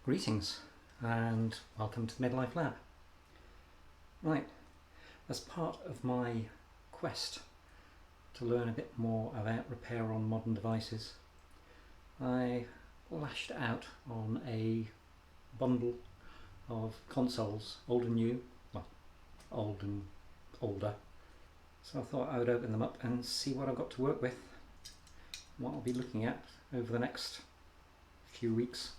Greetings and welcome to the Midlife Lab. Right, as part of my quest to learn a bit more about repair on modern devices, I lashed out on a bundle of consoles, old and new, well, old and older, so I thought I would open them up and see what I've got to work with, what I'll be looking at over the next few weeks.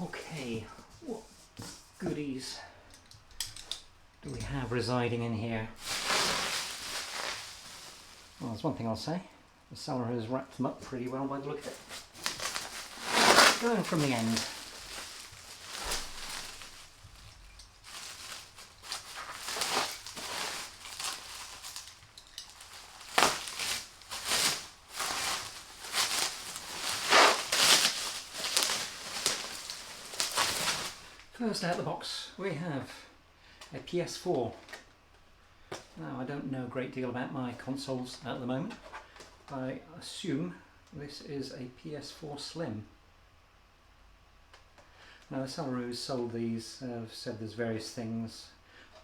Okay, what goodies do we have residing in here? Well, there's one thing I'll say, the seller has wrapped them up pretty well by the look of it. Going from the end. First out of the box we have a Ps4. Now I don't know a great deal about my consoles at the moment. I assume this is a Ps4 Slim. Now the seller who's sold these have said there's various things.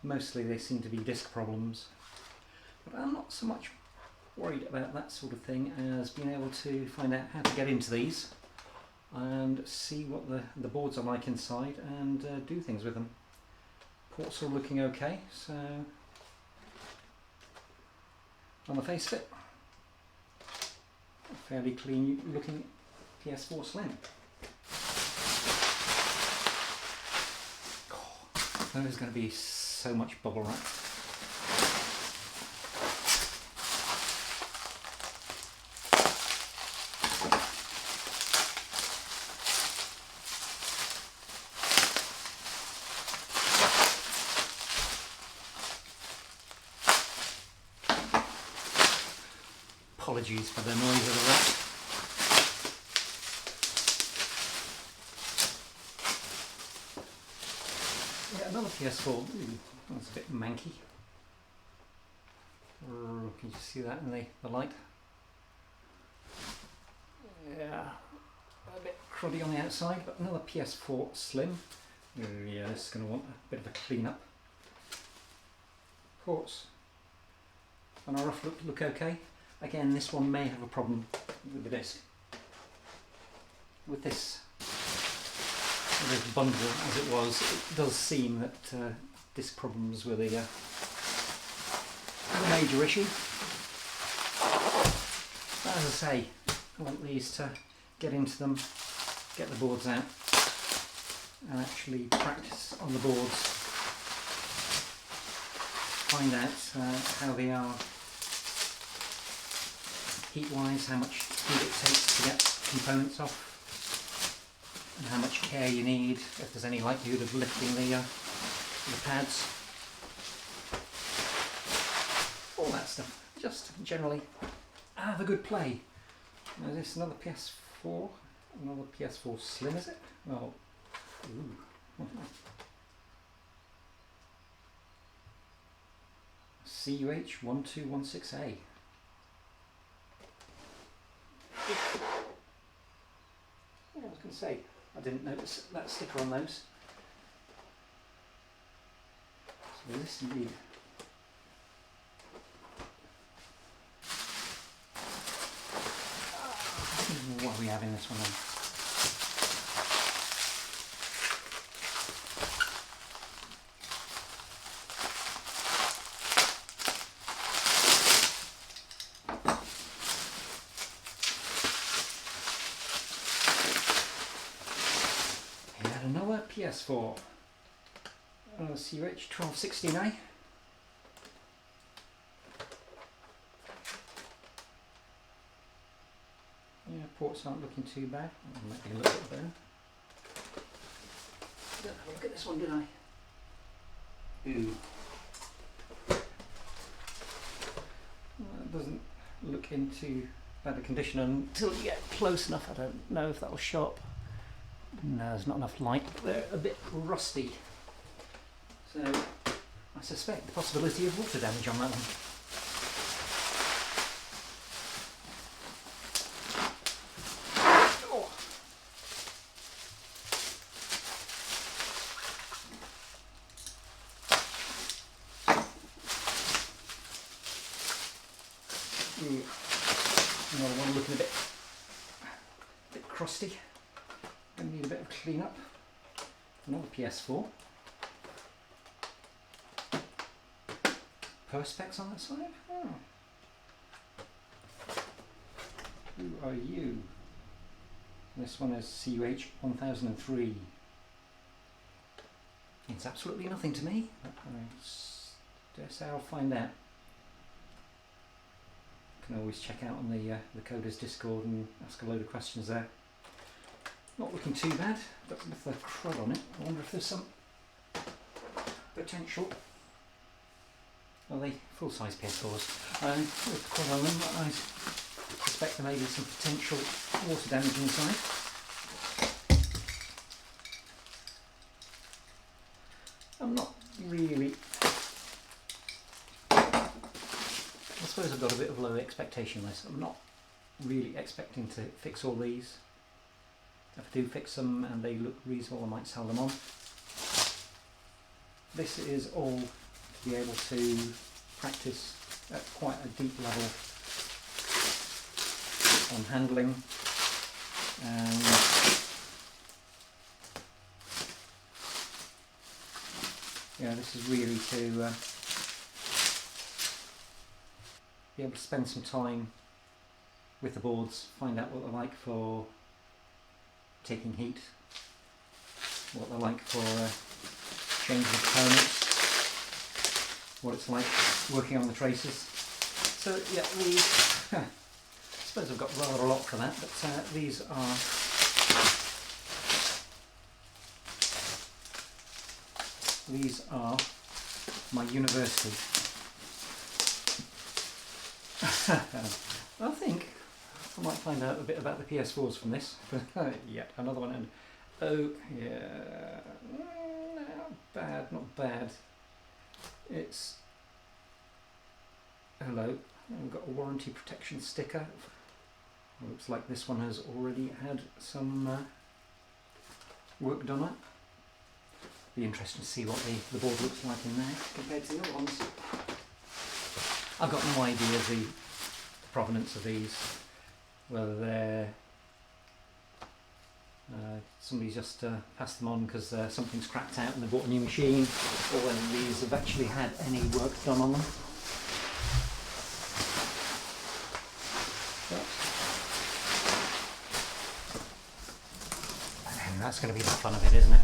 Mostly they seem to be disk problems. But I'm not so much worried about that sort of thing as being able to find out how to get into these and see what the boards are like inside and do things with them. Ports are looking okay, so on the face of it, a fairly clean looking Ps4 Slim. Oh, there's going to be so much bubble wrap. Apologies for the noise of the wrap. Yeah, another Ps4. Ooh, that's a bit manky. Can you see that in the light? Yeah, a bit cruddy on the outside, but another Ps4 Slim. Yeah, this is going to want a bit of a clean up. Ports on a rough look okay. Again, this one may have a problem with the disc. With this bundle as it was, it does seem that disc problems were the major issue. But as I say, I want these to get into them, get the boards out, and actually practice on the boards. Find out how they are heat-wise, how much heat it takes to get components off, and how much care you need, if there's any likelihood of lifting the pads. All that stuff. Just generally have a good play. Now, is this another Ps4? Another Ps4 Slim, is it? Well, ooh. CUH1216A. Yeah, I was going to say, I didn't notice that sticker on those. So this indeed. What do we have in this one then? Another Ps4, CUH1216A. Yeah, ports aren't looking too bad. Might be a little bit better. Didn't have a look at this one, did I? Ooh. Well, it doesn't look into better condition until you get close enough. I don't know if that'll show up. No, there's not enough light. They're a bit rusty. So I suspect the possibility of water damage on that one. Another one looking a bit crusty. Going to need a bit of clean up. Another PS4. Perspex on that side. Oh. Who are you? This one is CUH 1003. It's absolutely nothing to me. I dare say I'll find out. Can always check out on the Coders Discord and ask a load of questions there. Not looking too bad, but with the crud on it, I wonder if there's some potential. Well, they full-size PS4s. With the crud on them, I suspect there may be some potential water damage inside. I'm not really. I suppose I've got a bit of low expectation on this. I'm not really expecting to fix all these. If I do fix them and they look reasonable, I might sell them on. This is all to be able to practice at quite a deep level on handling, and yeah, this is really to be able to spend some time with the boards, find out what they're like for taking heat, what they're like for changing components, what it's like working on the traces. So yeah, I suppose I've got rather a lot for that, but these are my university. I think I might find out a bit about the PS4s from this. Yet another one, and oh yeah, not bad. It's hello. We've got a warranty protection sticker. Looks like this one has already had some work done on it. Be interesting to see what the board looks like in there compared to the other ones. I've got no idea the provenance of these, whether they're somebody's just passed them on because something's cracked out and they bought a new machine, or whether these have actually had any work done on them. And that's going to be the fun of it, isn't it?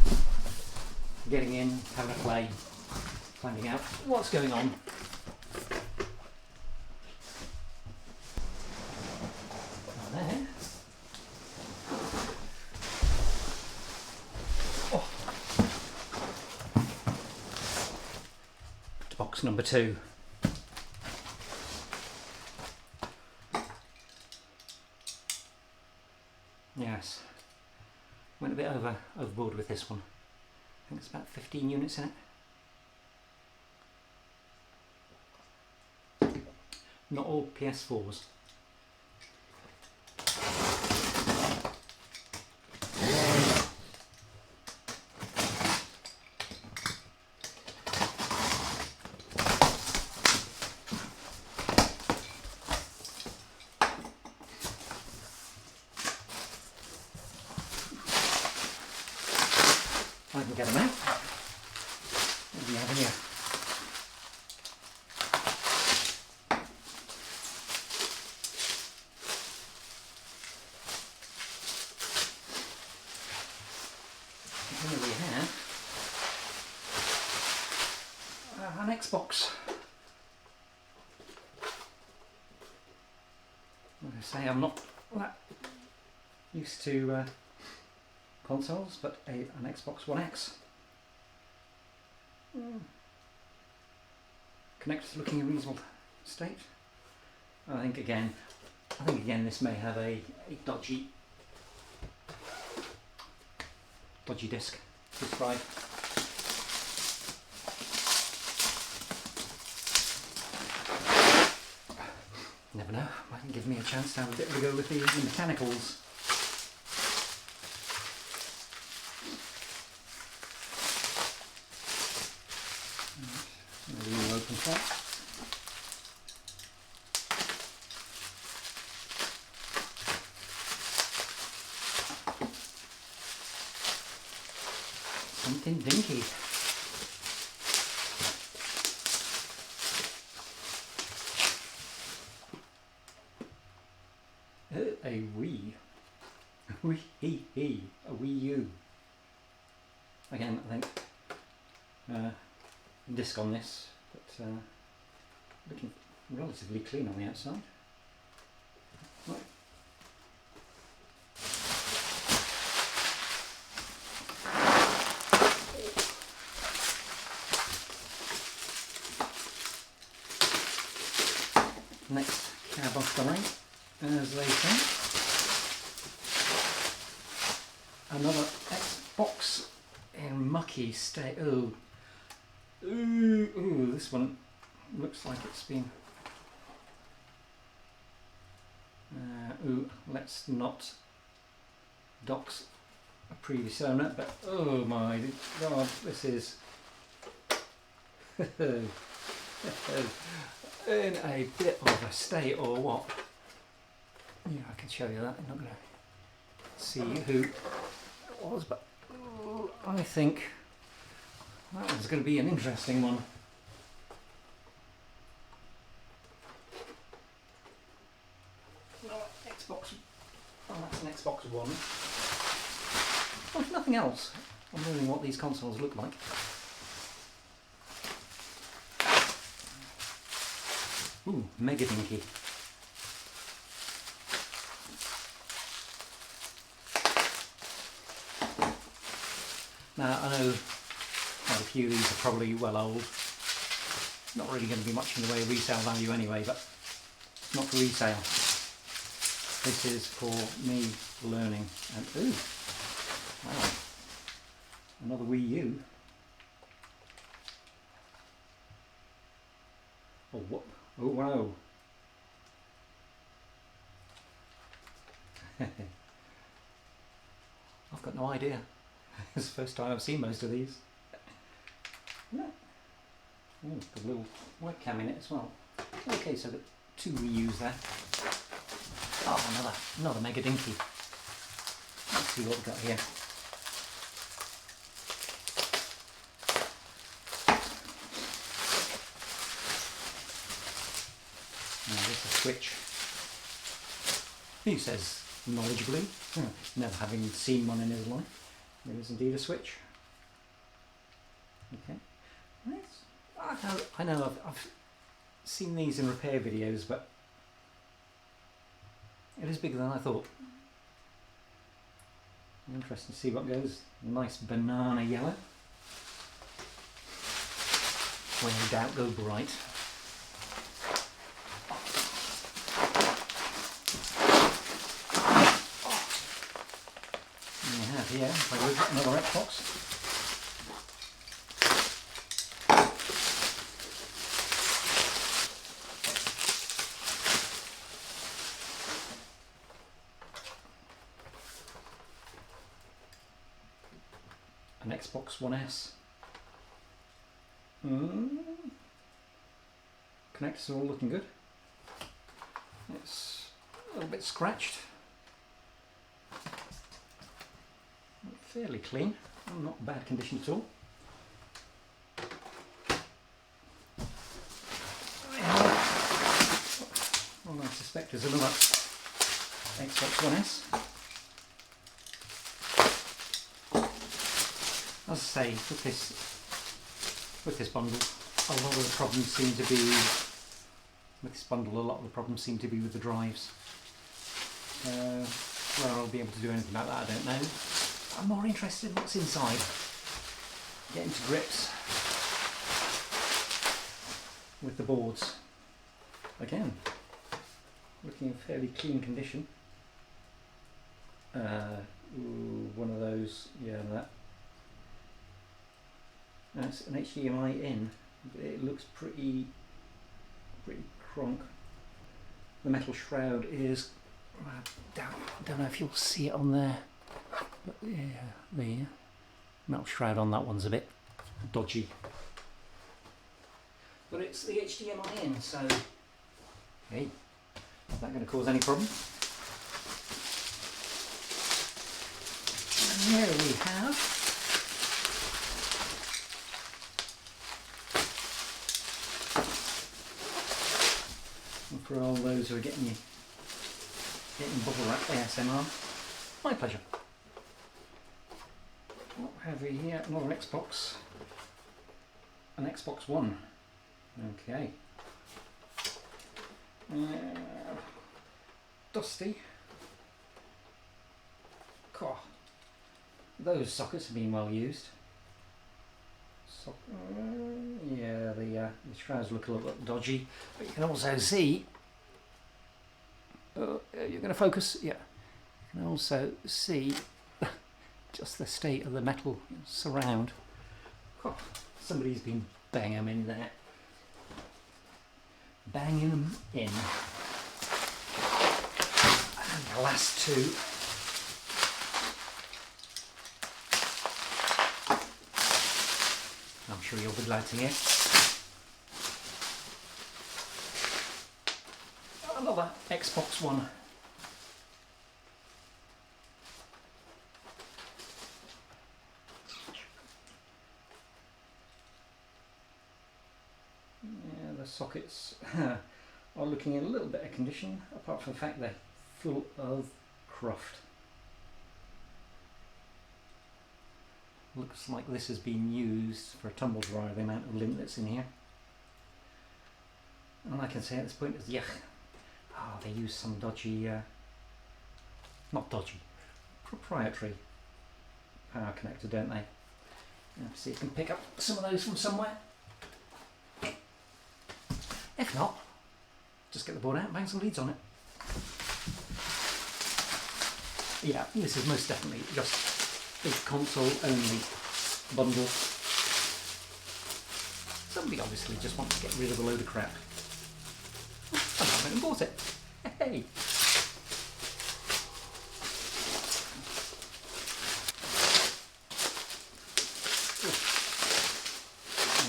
Getting in, having a play, finding out what's going on. There. Oh. To box number 2. Yes, went a bit overboard with this one. I think it's about 15 units in it. Not all PS4s. I can get them out. What do we have in here? Here we have an Xbox. Like I say, I'm not that used to consoles, but an Xbox One X. connectors looking in reasonable state. I think again this may have a dodgy disk drive. Never know, might give me a chance to have a bit of a go with the mechanicals. We'll open that. Something dinky. A Wii. A Wii U. Again, I think disc on this, but looking relatively clean on the outside. Right. Next cab off the rank, as they say. Another Xbox in mucky state. Ooh, this one looks like it's been. Let's not dox a previous owner, but oh my god, this is in a bit of a state, or what? Yeah, I can show you that. I'm not going to see who it was, but I think that one's going to be an interesting one. Xbox. Oh, that's an Xbox One. Well, if nothing else, I'm learning what these consoles look like. Ooh, mega dinky. Now, I know quite a few of these are probably well old. Not really going to be much in the way of resale value anyway, but not for resale. This is for me learning. And ooh, wow, another Wii U. Oh, what? Oh, wow. I've got no idea. It's the first time I've seen most of these. Yeah. Oh, got a little webcam in it as well. Okay, so the two Wii U's there. Oh, another mega dinky. Let's see what we've got here. Now this is a switch. He says knowledgeably, never having seen one in his life. There is indeed a switch. Okay. Nice. I know I've seen these in repair videos, but it is bigger than I thought. Interesting to see what goes. Nice banana yellow. When in doubt, go bright. And we have here, if I look at another Xbox. An Xbox One S. Connectors are all looking good. It's a little bit scratched. Fairly clean, not bad condition at all. Well, I suspect there's another Xbox One S. As I say, with this bundle, a lot of the problems seem to be with the drives. Whether I'll be able to do anything about that, I don't know. I'm more interested in what's inside. Getting to grips. with the boards. Again, looking in fairly clean condition. One of those, yeah, that's an HDMI in, but it looks pretty cronk. The metal shroud is, I don't know if you'll see it on there, but yeah, the metal shroud on that one's a bit dodgy. But it's the HDMI in, so hey, is that going to cause any problem? And here we have and for all those who are getting bubble wrap ASMR, my pleasure. What have we here? Another Xbox. An Xbox One. Okay. Dusty. God. Those sockets have been well used. Yeah, the shrouds look a little bit dodgy, but you can also see. You're going to focus. Yeah. You can also see just the state of the metal surround. Oh, somebody's been banging them in there. Banging them in. And the last two. I'm sure you'll be glad to hear. Another Xbox One. Yeah, the sockets are looking in a little bit of condition, apart from the fact they're full of cruft. Looks like this has been used for a tumble dryer, the amount of lint that's in here. And I can say at this point is yuck. Oh, they use some dodgy, not dodgy, proprietary power connector, don't they? Let's see if you can pick up some of those from somewhere. If not, just get the board out and bang some leads on it. Yeah, this is most definitely just a console only bundle. Somebody obviously just wants to get rid of a load of crap. And I went and bought it. Hey!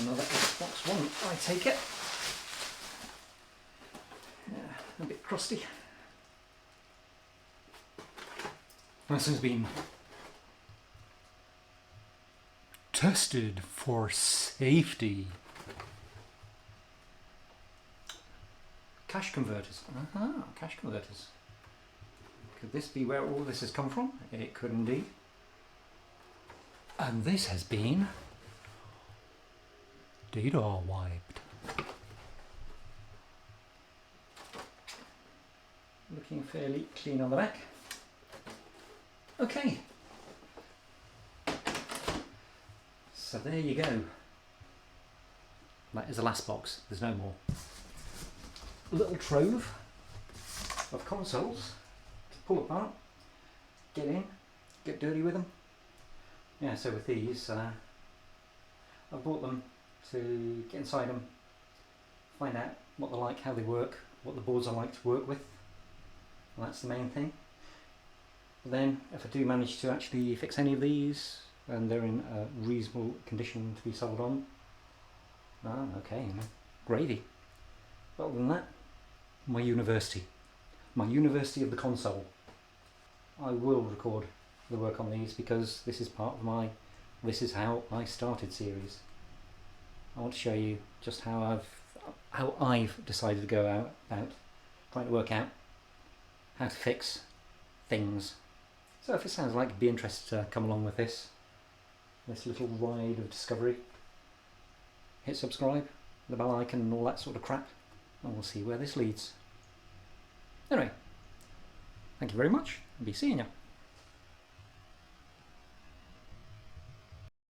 Another Xbox One, I take it. Yeah, a bit crusty. This has been tested for safety. Cash converters. Cash converters. Could this be where all this has come from? It could indeed. And this has been data wiped. Looking fairly clean on the back. Okay. So there you go. That is the last box. There's no more. A little trove of consoles to pull apart, get in, get dirty with them. Yeah, so with these, I've bought them to get inside them, find out what they're like, how they work, what the boards are like to work with. Well, that's the main thing. Then, if I do manage to actually fix any of these, and they're in a reasonable condition to be sold on, okay, gravy. But other than that, my university of the console. I will record the work on these because this is part of my This Is How I Started series. I want to show you just how I've decided to go about trying to work out how to fix things. So if it sounds like you'd be interested to come along with this little ride of discovery, hit subscribe, the bell icon and all that sort of crap, and we'll see where this leads. Anyway, thank you very much, and be seeing you.